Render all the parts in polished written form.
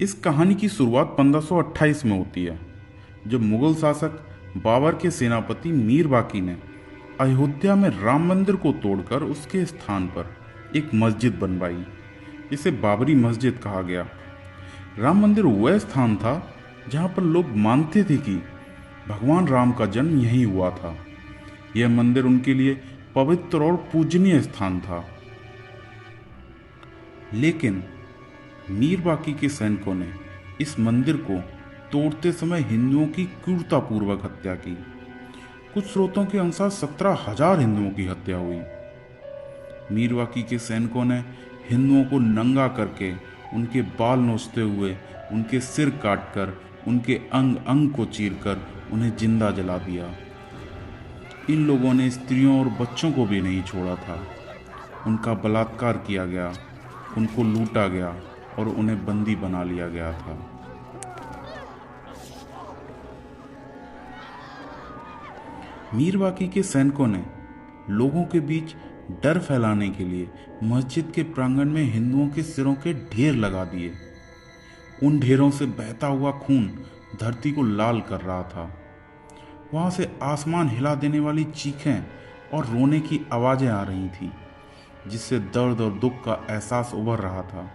इस कहानी की शुरुआत 1528 में होती है, जब मुगल शासक बाबर के सेनापति मीर बाकी ने अयोध्या में राम मंदिर को तोड़कर उसके स्थान पर एक मस्जिद बनवाई, जिसे बाबरी मस्जिद कहा गया। राम मंदिर वह स्थान था जहां पर लोग मानते थे कि भगवान राम का जन्म यहीं हुआ था। यह मंदिर उनके लिए पवित्र और पूजनीय स्थान था। लेकिन मीर बाकी के सैनिकों ने इस मंदिर को तोड़ते समय हिंदुओं की क्रूरतापूर्वक हत्या की। कुछ स्रोतों के अनुसार 17,000 हिंदुओं की हत्या हुई। मीर बाकी के सैनिकों ने हिंदुओं को नंगा करके, उनके बाल नोचते हुए, उनके सिर काटकर, उनके अंग अंग को चीरकर उन्हें जिंदा जला दिया। इन लोगों ने स्त्रियों और बच्चों को भी नहीं छोड़ा था। उनका बलात्कार किया गया, उनको लूटा गया और उन्हें बंदी बना लिया गया था। मीर बाकी के सैनिकों ने लोगों के बीच डर फैलाने के लिए मस्जिद के प्रांगण में हिंदुओं के सिरों के ढेर लगा दिए। उन ढेरों से बहता हुआ खून धरती को लाल कर रहा था। वहां से आसमान हिला देने वाली चीखें और रोने की आवाजें आ रही थीं, जिससे दर्द और दुख का एहसास उभर रहा था,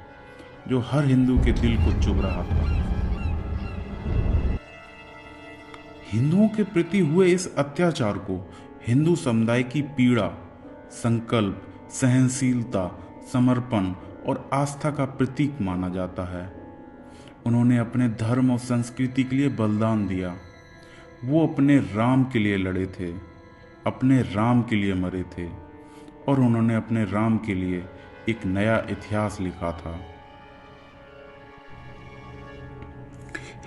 जो हर हिंदू के दिल को चुभ रहा था। हिंदुओं के प्रति हुए इस अत्याचार को हिंदू समुदाय की पीड़ा, संकल्प, सहनशीलता, समर्पण और आस्था का प्रतीक माना जाता है। उन्होंने अपने धर्म और संस्कृति के लिए बलिदान दिया। वो अपने राम के लिए लड़े थे, अपने राम के लिए मरे थे और उन्होंने अपने राम के लिए एक नया इतिहास लिखा था।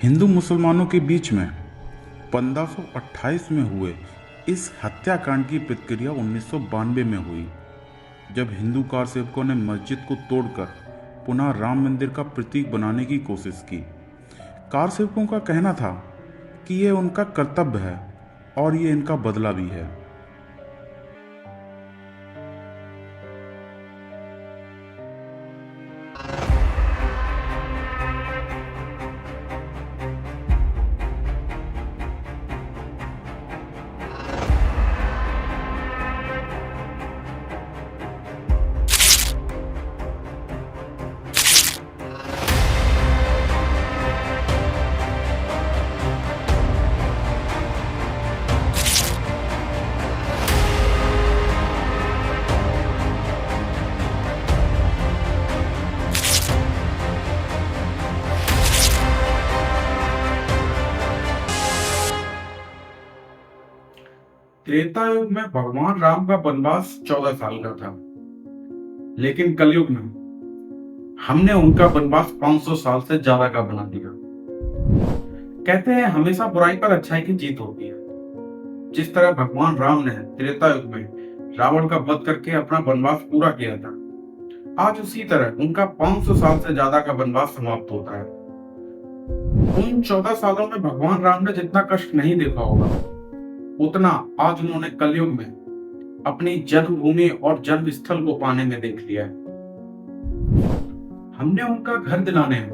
हिंदू मुसलमानों के बीच में 1528 में हुए इस हत्याकांड की प्रतिक्रिया 1992 में हुई, जब हिंदू कारसेवकों ने मस्जिद को तोड़कर पुनः राम मंदिर का प्रतीक बनाने की कोशिश की। कारसेवकों का कहना था कि यह उनका कर्तव्य है और ये इनका बदला भी है। त्रेता युग में भगवान राम का वनवास 14 साल का था, लेकिन कलयुग में हमने उनका वनवास 500 साल से ज्यादा का बना दिया। कहते हैं हमेशा बुराई पर अच्छाई की जीत होती है। जिस तरह भगवान राम ने त्रेता युग में रावण का वध करके अपना वनवास पूरा किया था, आज उसी तरह उनका 500 साल से ज्यादा का वनवास समाप्त होता है। उन 14 सालों में भगवान राम ने जितना कष्ट नहीं देखा होगा, उतना आज उन्होंने कलयुग में अपनी जन्मभूमि और जन्म स्थल को पाने में देख लिया है। हमने उनका घर दिलाने में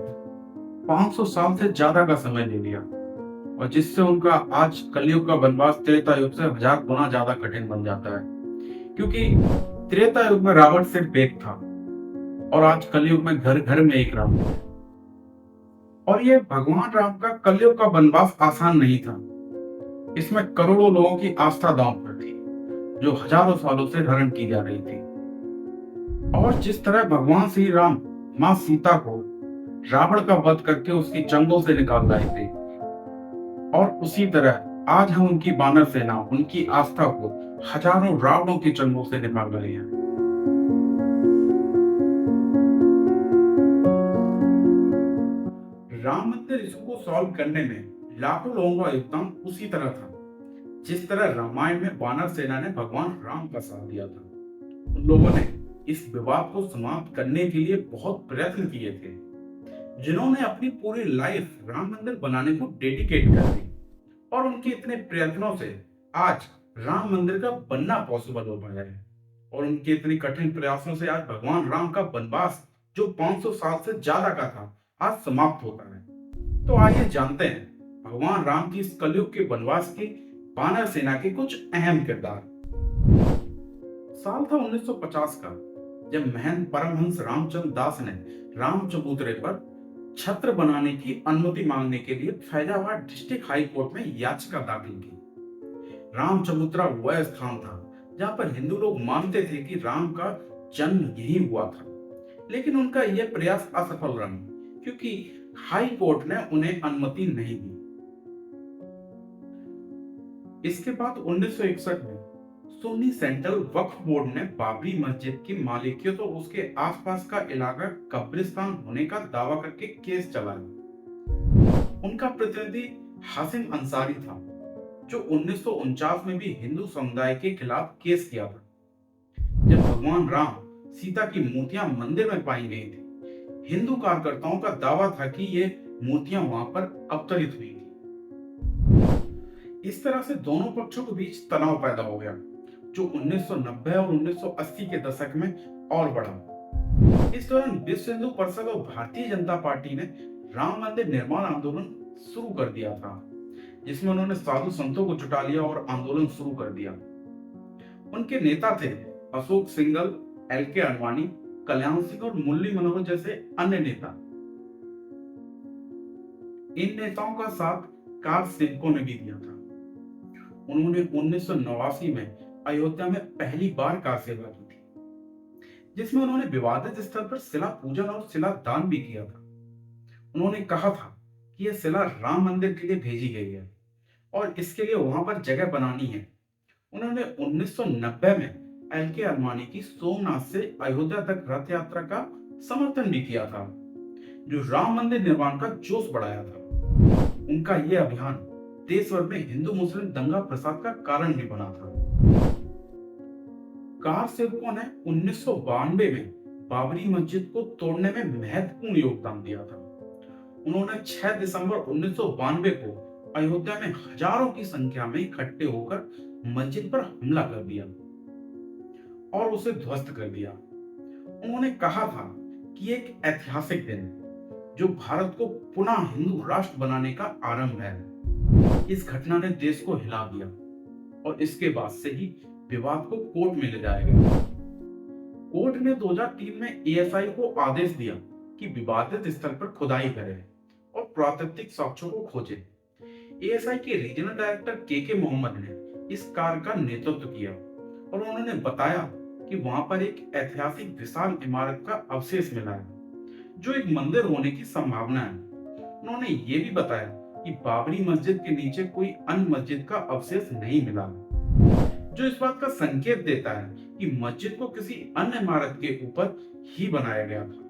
500 साल से ज्यादा का समय ले लिया, और जिससे उनका आज कलयुग का वनवास त्रेता युग से 1000 गुना ज्यादा कठिन बन जाता है। क्योंकि त्रेता युग में रावण सिर्फ एक था और आज कलयुग में घर घर में एक रावण है। और ये भगवान राम का कलयुग का वनवास आसान नहीं था। इसमें करोड़ों लोगों की आस्था दांव पर थी, जो हजारों सालों से हरण की जा रही थी। और जिस तरह भगवान श्री राम मां सीता को रावण का वध करके उसकी चंगों से निकाल लाए थे, और उसी तरह आज हम उनकी वानर सेना, उनकी आस्था को हजारों रावणों की चंगों से निकाल रहे हैं। राम मंदिर इशू को सॉल्व करने में लाखों लोगों का योगदान उसी तरह था, जिस तरह रामायण में वानर सेना ने भगवान राम का साथ दिया था। उन लोगों ने इस विवाद को समाप्त करने के लिए बहुत प्रयत्न किए थे, जिन्होंने अपनी पूरी लाइफ राम मंदिर बनाने को डेडिकेट कर दी। और उनके इतने प्रयत्नों से आज राम मंदिर का बनना पॉसिबल हो पाया है। और उनके इतने कठिन प्रयासों से आज भगवान राम का वनवास, जो 500 साल से ज्यादा का था, आज समाप्त होता है। तो आइए जानते हैं भगवान राम की इस कलयुग के वनवास की वानर सेना के कुछ अहम किरदार। साल था 1950 का, जब महंत परमहंस रामचंद्र दास ने राम चबूतरे पर छत्र बनाने की अनुमति मांगने के लिए फैजाबाद डिस्ट्रिक्ट हाई कोर्ट में याचिका दाखिल की। राम चबूतरा वह स्थान था जहां पर हिंदू लोग मानते थे कि राम का जन्म यही हुआ था, लेकिन उनका यह प्रयास असफल रहा क्योंकि हाई कोर्ट ने उन्हें अनुमति नहीं दी। इसके बाद 1961 में सुन्नी सेंट्रल वक्फ बोर्ड ने बाबरी मस्जिद की मालिकियत और उसके आसपास का इलाका कब्रिस्तान होने का दावा करके केस चलाया। उनका प्रतिनिधि हासिम अंसारी था, जो 1949 में भी हिंदू समुदाय के खिलाफ केस किया था। जब भगवान राम सीता की मूर्तियां मंदिर में पाई गई थी, हिंदू कार्यकर्ताओं का दावा था कि ये मूर्तियां वहां पर अवतरित हुई थी। इस तरह से दोनों पक्षों के बीच तनाव पैदा हो गया, जो 1990 और 1980 के दशक में और बढ़ा। इस दौरान विश्व हिंदू परिषद और भारतीय जनता पार्टी ने राम मंदिर निर्माण आंदोलन शुरू कर दिया था, जिसमें उन्होंने साधु संतों को जुटा लिया और आंदोलन शुरू कर दिया। उनके नेता थे अशोक सिंघल, एल के अडवाणी, कल्याण सिंह और मुरली मनोहर जैसे अन्य नेता। इन नेताओं का साथ कार्ल सेवकों ने भी दिया था। उन्होंने 1989 में अयोध्या में पहली बार कार सेवा की थी, जिसमें उन्होंने विवादित स्थल पर शिला पूजन और शिला दान भी किया था। उन्होंने कहा था कि यह शिला राम मंदिर के लिए भेजी गई है और इसके लिए वहां पर जगह बनानी है। उन्होंने 1990 में एल के अडवाणी की सोमनाथ से अयोध्या तक रथ यात्रा का समर्थन भी किया था, जो राम मंदिर निर्माण का जोश बढ़ाया था। उनका यह अभियान देश भर में हिंदू मुस्लिम दंगा फसाद का कारण भी बना था। कार सेवकों ने 1992 में बाबरी मस्जिद को तोड़ने में महत्वपूर्ण योगदान दिया था। उन्होंने 6 दिसंबर 1992 को अयोध्या में हजारों की संख्या में इकट्ठे होकर मस्जिद पर हमला कर दिया और उसे ध्वस्त कर दिया। उन्होंने कहा था कि एक ऐतिहासिक दिन है, जो भारत को पुनः हिंदू राष्ट्र बनाने का आरंभ है। इस घटना ने देश को हिला दिया और इसके बाद से ही विवाद को कोर्ट में ले जाया गया। कोर्ट ने 2003 में एएसआई को आदेश दिया कि विवादित स्थल पर खुदाई करे और प्राकृतिक साक्ष्यों को खोजे। एएसआई के रीजनल डायरेक्टर के मोहम्मद ने इस कार्य का नेतृत्व किया और उन्होंने बताया कि वहां पर एक ऐतिहासिक विशाल इमारत का अवशेष मिला है, जो एक मंदिर होने की संभावना है। उन्होंने ये भी बताया कि बाबरी मस्जिद के नीचे कोई अन्य मस्जिद का अवशेष नहीं मिला, जो इस बात का संकेत देता है कि मस्जिद को किसी अन्य इमारत के ऊपर ही बनाया गया था।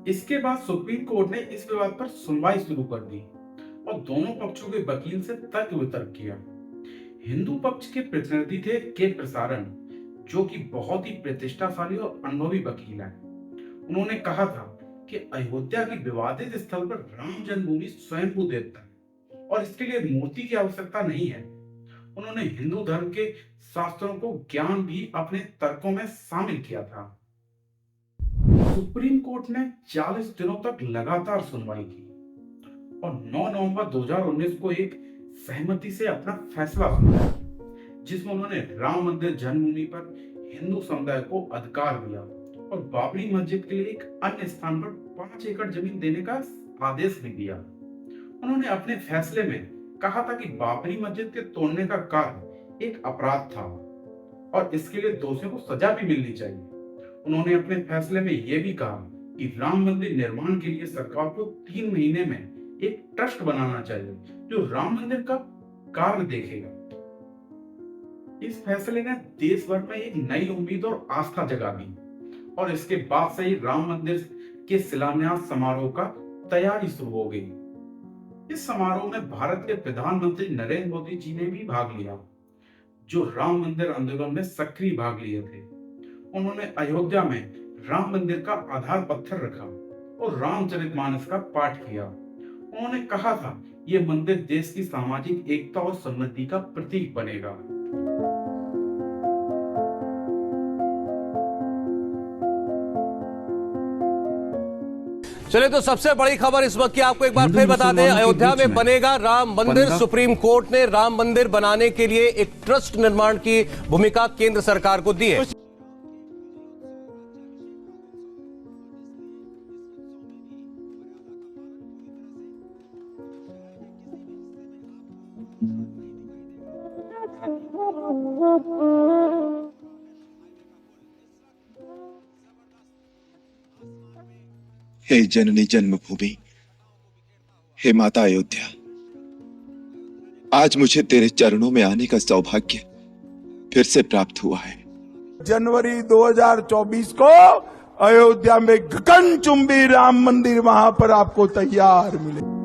इसके बाद सुप्रीम कोर्ट ने इस विवाद पर सुनवाई शुरू कर दी और दोनों पक्षों के वकील से तर्क वितर्क किया। हिंदू पक्ष के प्रतिनिधि थे के प्रसारण, जो कि बहुत ही प्रतिष्ठाशाली और अनुभवी वकील हैं। उन्होंने कहा था कि अयोध्या की विवादित स्थल पर राम जन्मभूमि स्वयंभू देवता है और इसके लिए मूर्ति की आवश्यकता नहीं है। उन्होंने हिंदू धर्म के शास्त्रों को ज्ञान भी अपने तर्कों में शामिल किया था। सुप्रीम कोर्ट ने 40 दिनों तक लगातार सुनवाई की और 9 नवंबर 2019 को एक सहमति से अपना फैसला सुनाया, जिसमें उन्होंने राम मंदिर जन्मभूमि पर हिंदू समुदाय को अधिकार दिया और बाबरी मस्जिद के लिए एक अन्य स्थान पर 5 एकड़ जमीन देने का आदेश भी दिया। उन्होंने अपने फैसले में कहा था कि बाबरी मस्जिद के तोड़ने का कार्य एक अपराध था और इसके लिए दोषियों को सजा भी मिलनी चाहिए। उन्होंने अपने फैसले में यह भी कहा कि राम मंदिर निर्माण के लिए सरकार को 3 महीने में एक ट्रस्ट बनाना चाहिए, जो राम मंदिर का कार्य देखेगा। इस फैसले ने देश भर में एक नई उम्मीद और आस्था जगा दी और इसके बाद से ही राम मंदिर के शिलान्यास समारोह का तैयारी शुरू हो गई। इस समारोह में भारत के प्रधानमंत्री नरेंद्र मोदी जी ने भी भाग लिया, जो राम मंदिर आंदोलन में सक्रिय भाग लिए थे। उन्होंने अयोध्या में राम मंदिर का आधार पत्थर रखा और रामचरितमानस का पाठ किया। उन्होंने कहा था यह मंदिर देश की सामाजिक एकता और समृद्धि का प्रतीक बनेगा। चलिए तो सबसे बड़ी खबर इस वक्त की आपको एक बार हिंदू फिर बता दें, मुसलमानों के अयोध्या बीच में में बनेगा राम मंदिर। 15 सुप्रीम कोर्ट ने राम मंदिर बनाने के लिए एक ट्रस्ट निर्माण की भूमिका केंद्र सरकार को दी है। हे जननी जन्मभूमि, हे माता अयोध्या, आज मुझे तेरे चरणों में आने का सौभाग्य फिर से प्राप्त हुआ है। जनवरी 2024 को अयोध्या में गगनचुंबी राम मंदिर वहां पर आपको तैयार मिले।